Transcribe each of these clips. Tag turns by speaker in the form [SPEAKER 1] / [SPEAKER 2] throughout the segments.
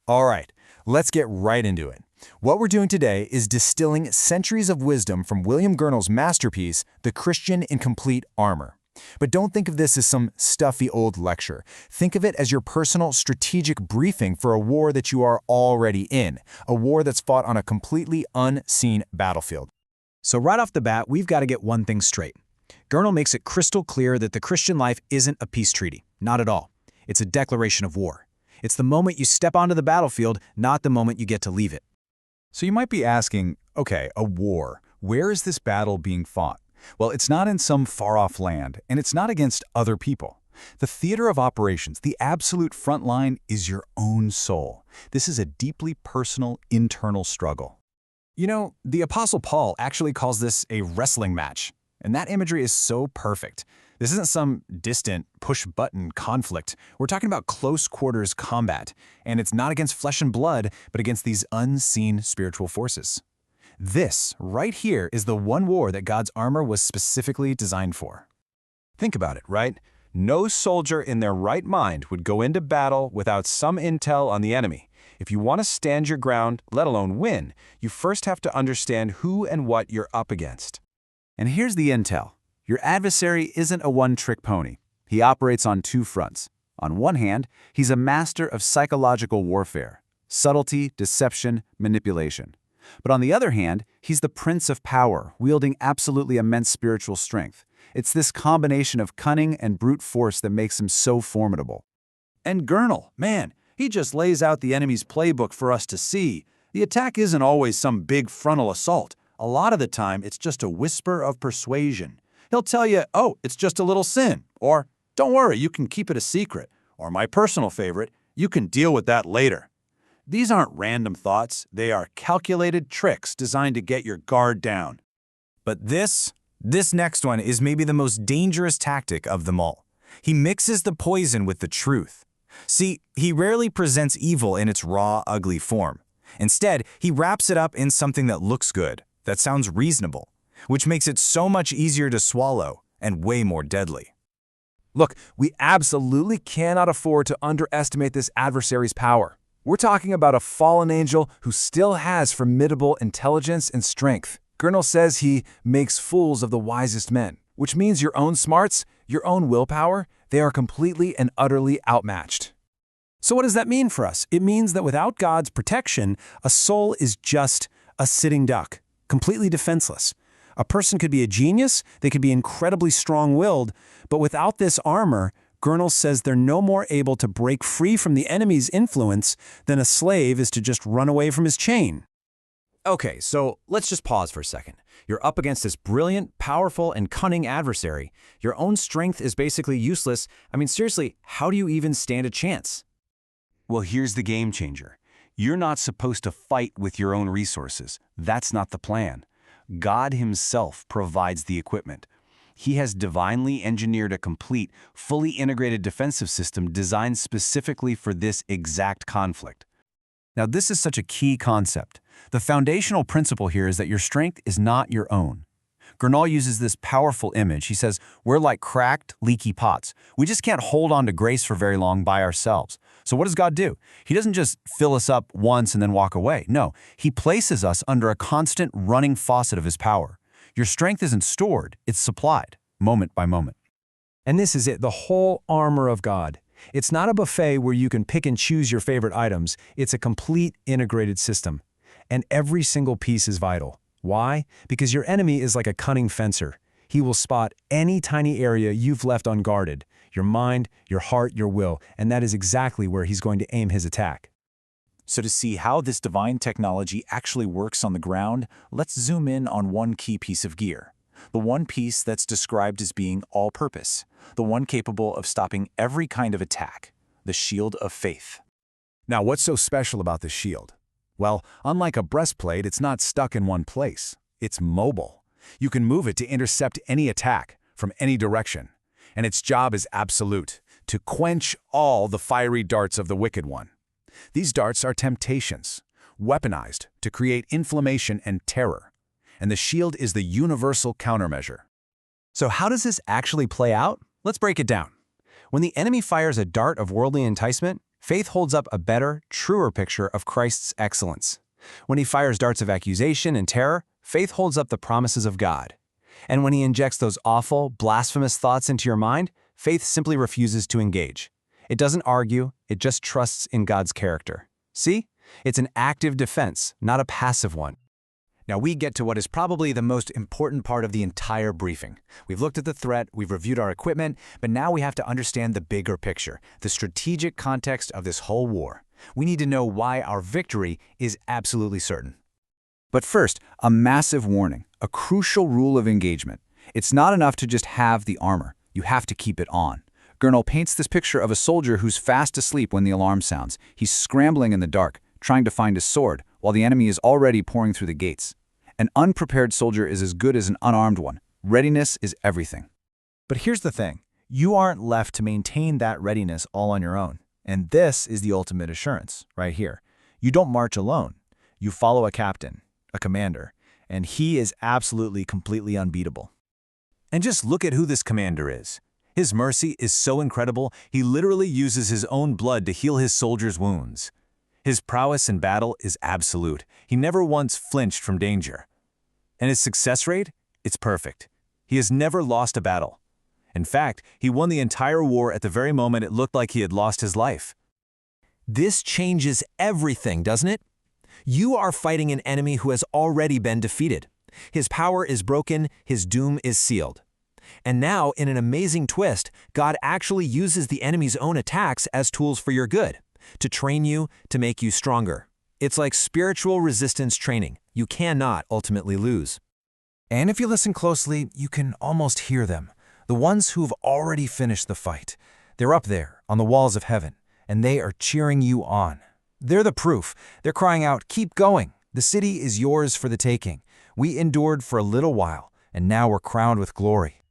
[SPEAKER 1] All right, let's get right into it. What we're doing today is distilling centuries of wisdom from William Gurnall's masterpiece, The Christian in Complete Armour. But don't think of this as some stuffy old lecture. Think of it as your personal strategic briefing for a war that you are already in, a war that's fought on a completely unseen battlefield.
[SPEAKER 2] So right off the bat, we've got to get one thing straight. Gurnall makes it crystal clear that the Christian life isn't a peace treaty. Not at all. It's a declaration of war. It's the moment you step onto the battlefield, not the moment you get to leave it.
[SPEAKER 3] So you might be asking, okay, a war. Where is this battle being fought? Well, it's not in some far-off land, and it's not against other people. The theater of operations, the absolute front line, is your own soul. This is a deeply personal, internal struggle.
[SPEAKER 2] You know, the Apostle Paul actually calls this a wrestling match, and that imagery is so perfect. This isn't some distant, push-button conflict. We're talking about close-quarters combat, and it's not against flesh and blood, but against these unseen spiritual forces. This, right here, is the one war that God's armor was specifically designed for.
[SPEAKER 4] Think about it, right? No soldier in their right mind would go into battle without some intel on the enemy. If you want to stand your ground, let alone win, you first have to understand who and what you're up against.
[SPEAKER 3] And here's the intel. Your adversary isn't a one-trick pony. He operates on two fronts. On one hand, he's a master of psychological warfare, subtlety, deception, manipulation. But on the other hand, he's the prince of power, wielding absolutely immense spiritual strength. It's this combination of cunning and brute force that makes him so formidable.
[SPEAKER 5] And Gurnall, man, he just lays out the enemy's playbook for us to see. The attack isn't always some big frontal assault. A lot of the time, it's just a whisper of persuasion. He'll tell you, oh, it's just a little sin, or don't worry, you can keep it a secret, or my personal favorite, you can deal with that later. These aren't random thoughts, they are calculated tricks designed to get your guard down.
[SPEAKER 1] But this next one is maybe the most dangerous tactic of them all. He mixes the poison with the truth. See, he rarely presents evil in its raw, ugly form. Instead, he wraps it up in something that looks good, that sounds reasonable, which makes it so much easier to swallow and way more deadly.
[SPEAKER 4] Look, we absolutely cannot afford to underestimate this adversary's power. We're talking about a fallen angel who still has formidable intelligence and strength. Gurnall says he makes fools of the wisest men, which means your own smarts, your own willpower, they are completely and utterly outmatched.
[SPEAKER 2] So what does that mean for us? It means that without God's protection, a soul is just a sitting duck, completely defenseless. A person could be a genius, they could be incredibly strong-willed, but without this armor, Gurnall says they're no more able to break free from the enemy's influence than a slave is to just run away from his chain.
[SPEAKER 6] Okay, so let's just pause for a second. You're up against this brilliant, powerful, and cunning adversary. Your own strength is basically useless. I mean, seriously, how do you even stand a chance?
[SPEAKER 3] Well, here's the game changer. You're not supposed to fight with your own resources. That's not the plan. God himself provides the equipment. He has divinely engineered a complete, fully integrated defensive system designed specifically for this exact conflict. Now, this is such a key concept. The foundational principle here is that your strength is not your own. Gurnall uses this powerful image. He says, we're like cracked, leaky pots. We just can't hold on to grace for very long by ourselves. So what does God do? He doesn't just fill us up once and then walk away. No, he places us under a constant running faucet of his power. Your strength isn't stored, it's supplied, moment by moment.
[SPEAKER 2] And this is it, the whole armor of God. It's not a buffet where you can pick and choose your favorite items. It's a complete integrated system. And every single piece is vital. Why? Because your enemy is like a cunning fencer. He will spot any tiny area you've left unguarded, your mind, your heart, your will, and that is exactly where he's going to aim his attack.
[SPEAKER 7] So to see how this divine technology actually works on the ground, let's zoom in on one key piece of gear. The one piece that's described as being all-purpose, the one capable of stopping every kind of attack, the shield of faith.
[SPEAKER 4] Now, what's so special about this shield? Well, unlike a breastplate, it's not stuck in one place. It's mobile. You can move it to intercept any attack from any direction. And its job is absolute, to quench all the fiery darts of the wicked one. These darts are temptations, weaponized to create inflammation and terror. And the shield is the universal countermeasure.
[SPEAKER 6] So how does this actually play out? Let's break it down. When the enemy fires a dart of worldly enticement,
[SPEAKER 2] Faith holds up a better, truer picture of Christ's excellence. When he fires darts of accusation and terror, faith holds up the promises of God. And when he injects those awful, blasphemous thoughts into your mind, faith simply refuses to engage. It doesn't argue, it just trusts in God's character. See? It's an active defense, not a passive one.
[SPEAKER 6] Now we get to what is probably the most important part of the entire briefing. We've looked at the threat, we've reviewed our equipment, but now we have to understand the bigger picture, the strategic context of this whole war. We need to know why our victory is absolutely certain.
[SPEAKER 4] But first, a massive warning, a crucial rule of engagement. It's not enough to just have the armor. You have to keep it on. Gurnall paints this picture of a soldier who's fast asleep when the alarm sounds. He's scrambling in the dark, trying to find his sword, while the enemy is already pouring through the gates. An unprepared soldier is as good as an unarmed one. Readiness is everything.
[SPEAKER 1] But here's the thing. You aren't left to maintain that readiness all on your own. And this is the ultimate assurance, right here. You don't march alone. You follow a captain, a commander, and he is absolutely, completely unbeatable.
[SPEAKER 3] And just look at who this commander is. His mercy is so incredible, he literally uses his own blood to heal his soldiers' wounds. His prowess in battle is absolute. He never once flinched from danger. And his success rate? It's perfect. He has never lost a battle. In fact, he won the entire war at the very moment it looked like he had lost his life.
[SPEAKER 2] This changes everything, doesn't it? You are fighting an enemy who has already been defeated. His power is broken, his doom is sealed. And now, in an amazing twist, God actually uses the enemy's own attacks as tools for your good, to train you, to make you stronger. It's like spiritual resistance training. You cannot ultimately lose. And if you listen closely, you can almost hear them. The ones who've already finished the fight. They're up there, on the walls of heaven, and they are cheering you on. They're the proof. They're crying out, "Keep going. The city is yours for the taking. We endured for a little while, and now we're crowned with glory."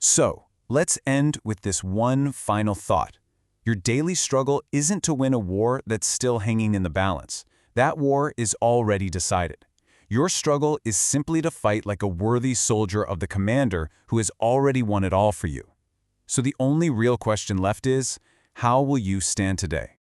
[SPEAKER 3] So, let's end with this one final thought. Your daily struggle isn't to win a war that's still hanging in the balance. That war is already decided. Your struggle is simply to fight like a worthy soldier of the commander who has already won it all for you. So the only real question left is, how will you stand today?